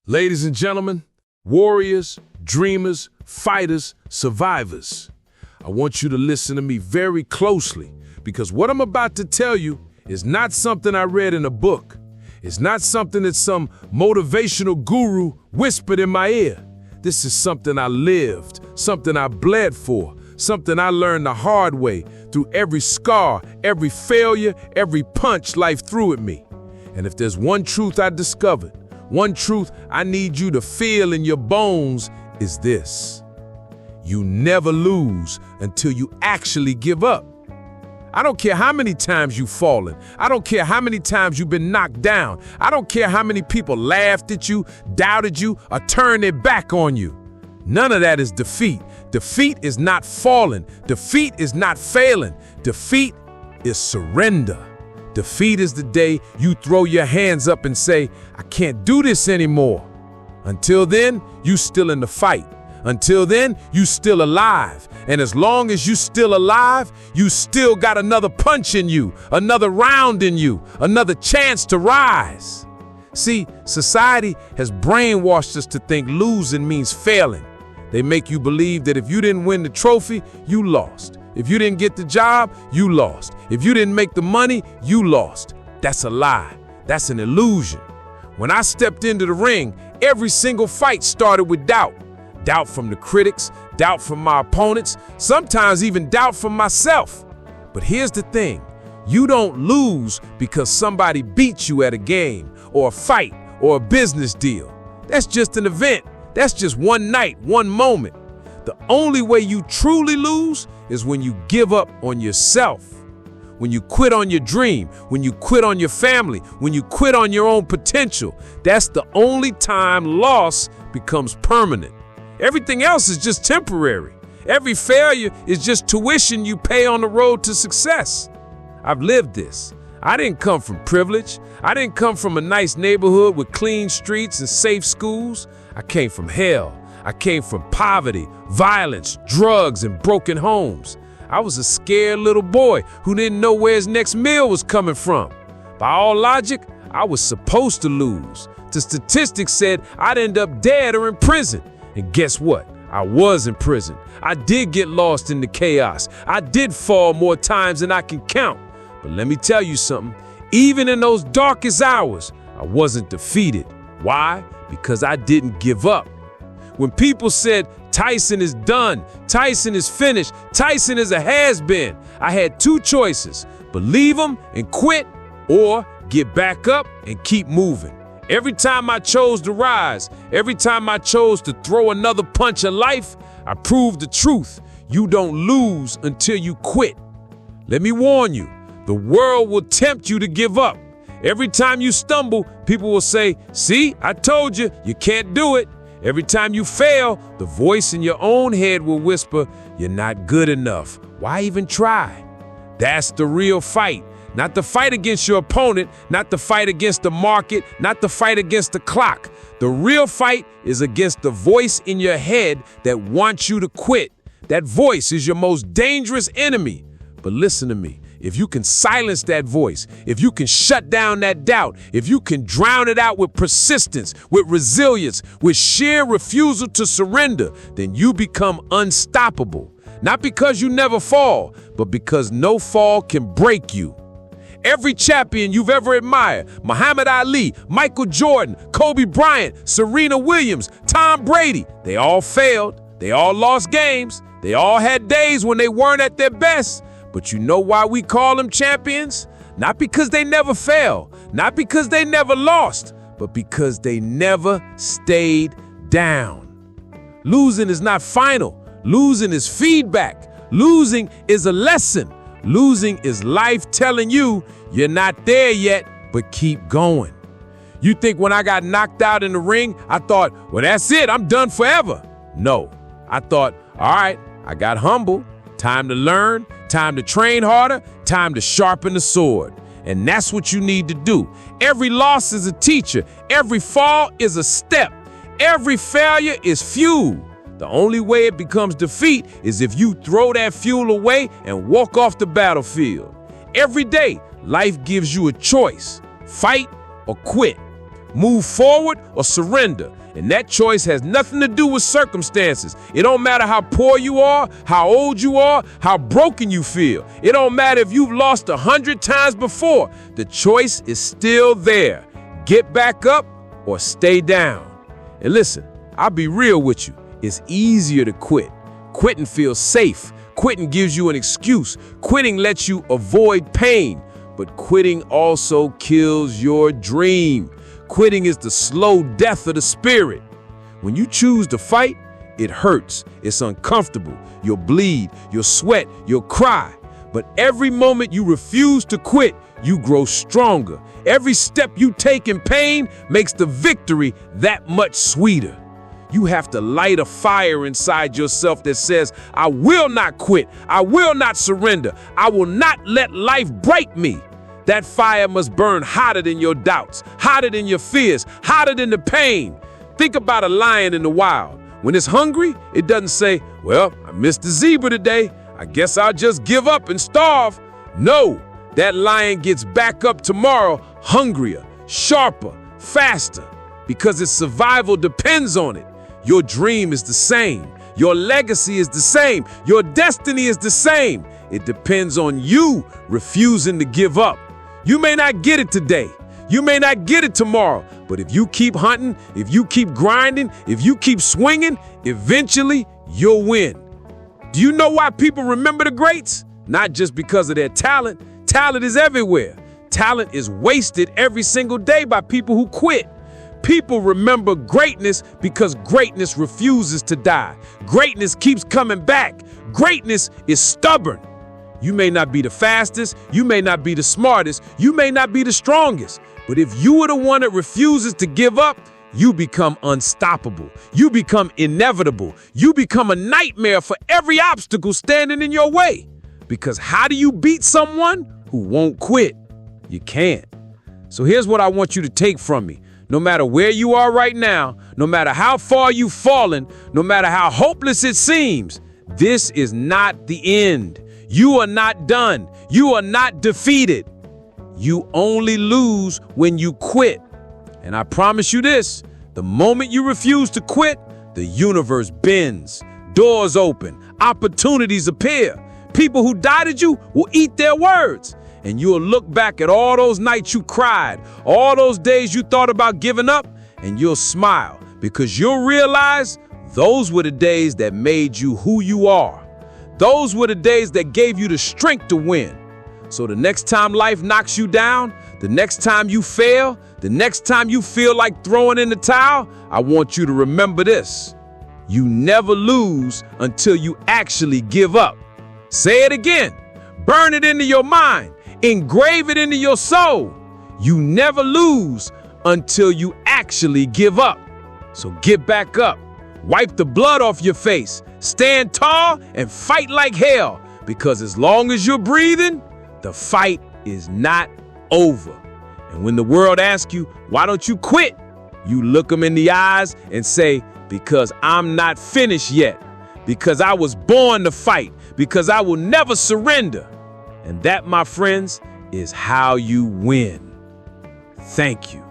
Ladies and gentlemen, warriors, dreamers, fighters, survivors, I want you to listen to me very closely because what I'm about to tell you is not something I read in a book. It's not something that some motivational guru whispered in my ear. This is something I lived, something I bled for, something I learned the hard way through every scar, every failure, every punch life threw at me. And if there's one truth I discovered, one truth I need you to feel in your bones is this: you never lose until you actually give up. I don't care how many times you've fallen. I don't care how many times you've been knocked down. I don't care how many people laughed at you, doubted you, or turned their back on you. None of that is defeat. Defeat is not falling. Defeat is not failing. Defeat is surrender. Defeat is the day you throw your hands up and say, I can't do this anymore. Until then, you still in the fight. Until then, you still alive. And as long as you still alive, you still got another punch in you, another round in you, another chance to rise. See, society has brainwashed us to think losing means failing. They make you believe that if you didn't win the trophy, you lost. If you didn't get the job, you lost. If you didn't make the money, you lost. That's a lie. That's an illusion. When I stepped into the ring, every single fight started with doubt. Doubt from the critics, doubt from my opponents, sometimes even doubt from myself. But here's the thing, you don't lose because somebody beat you at a game or a fight or a business deal. That's just an event. That's just one night, one moment. The only way you truly lose is when you give up on yourself. When you quit on your dream, when you quit on your family, when you quit on your own potential. That's the only time loss becomes permanent. Everything else is just temporary. Every failure is just tuition you pay on the road to success. I've lived this. I didn't come from privilege. I didn't come from a nice neighborhood with clean streets and safe schools. I came from hell. I came from poverty, violence, drugs, and broken homes. I was a scared little boy who didn't know where his next meal was coming from. By all logic, I was supposed to lose. The statistics said I'd end up dead or in prison. And guess what? I was in prison. I did get lost in the chaos. I did fall more times than I can count. But let me tell you something. Even in those darkest hours, I wasn't defeated. Why? Because I didn't give up. When people said, Tyson is done, Tyson is finished, Tyson is a has-been, I had two choices: believe them and quit, or get back up and keep moving. Every time I chose to rise, every time I chose to throw another punch of life, I proved the truth. You don't lose until you quit. Let me warn you, the world will tempt you to give up. Every time you stumble, people will say, see, I told you, you can't do it. Every time you fail, the voice in your own head will whisper, you're not good enough. Why even try? That's the real fight. Not the fight against your opponent, not the fight against the market, not the fight against the clock. The real fight is against the voice in your head that wants you to quit. That voice is your most dangerous enemy. But listen to me. If you can silence that voice, if you can shut down that doubt, if you can drown it out with persistence, with resilience, with sheer refusal to surrender, then you become unstoppable. Not because you never fall, but because no fall can break you. Every champion you've ever admired, Muhammad Ali, Michael Jordan, Kobe Bryant, Serena Williams, Tom Brady, they all failed. They all lost games. They all had days when they weren't at their best. But you know why we call them champions? Not because they never fell, not because they never lost, but because they never stayed down. Losing is not final. Losing is feedback. Losing is a lesson. Losing is life telling you you're not there yet, but keep going. You think when I got knocked out in the ring, I thought, well, that's it, I'm done forever. No, I thought, all right, I got humble. Time to learn, time to train harder, time to sharpen the sword. And that's what you need to do. Every loss is a teacher. Every fall is a step. Every failure is fuel. The only way it becomes defeat is if you throw that fuel away and walk off the battlefield. Every day, life gives you a choice: fight or quit. move forward or surrender. And that choice has nothing to do with circumstances. It don't matter how poor you are, how old you are, how broken you feel. It don't matter if you've lost 100 times before. The choice is still there. Get back up or stay down. And listen, I'll be real with you. It's easier to quit. Quitting feels safe. Quitting gives you an excuse. Quitting lets you avoid pain. But quitting also kills your dream. Quitting is the slow death of the spirit. When you choose to fight, it hurts. It's uncomfortable. You'll bleed, you'll sweat, you'll cry. But every moment you refuse to quit, you grow stronger. Every step you take in pain makes the victory that much sweeter. You have to light a fire inside yourself that says, I will not quit. I will not surrender. I will not let life break me. That fire must burn hotter than your doubts, hotter than your fears, hotter than the pain. Think about a lion in the wild. When it's hungry, it doesn't say, well, I missed the zebra today. I guess I'll just give up and starve. No, that lion gets back up tomorrow hungrier, sharper, faster, because its survival depends on it. Your dream is the same. Your legacy is the same. Your destiny is the same. It depends on you refusing to give up. You may not get it today. You may not get it tomorrow. But if you keep hunting, if you keep grinding, if you keep swinging, eventually you'll win. Do you know why people remember the greats? Not just because of their talent. Talent is everywhere. Talent is wasted every single day by people who quit. People remember greatness because greatness refuses to die. Greatness keeps coming back. Greatness is stubborn. You may not be the fastest, you may not be the smartest, you may not be the strongest, but if you are the one that refuses to give up, you become unstoppable. You become inevitable. You become a nightmare for every obstacle standing in your way. Because how do you beat someone who won't quit? You can't. So here's what I want you to take from me. No matter where you are right now, no matter how far you've fallen, no matter how hopeless it seems, this is not the end. You are not done. You are not defeated. You only lose when you quit. And I promise you this, the moment you refuse to quit, the universe bends, doors open, opportunities appear. People who doubted you will eat their words. And you'll look back at all those nights you cried, all those days you thought about giving up, and you'll smile because you'll realize those were the days that made you who you are. Those were the days that gave you the strength to win. So the next time life knocks you down, the next time you fail, the next time you feel like throwing in the towel, I want you to remember this. You never lose until you actually give up. Say it again. Burn it into your mind. Engrave it into your soul. You never lose until you actually give up. So get back up. Wipe the blood off your face. Stand tall and fight like hell, because as long as you're breathing, the fight is not over. And when the world asks you, why don't you quit? You look them in the eyes and say, because I'm not finished yet, because I was born to fight, because I will never surrender. And that, my friends, is how you win. Thank you.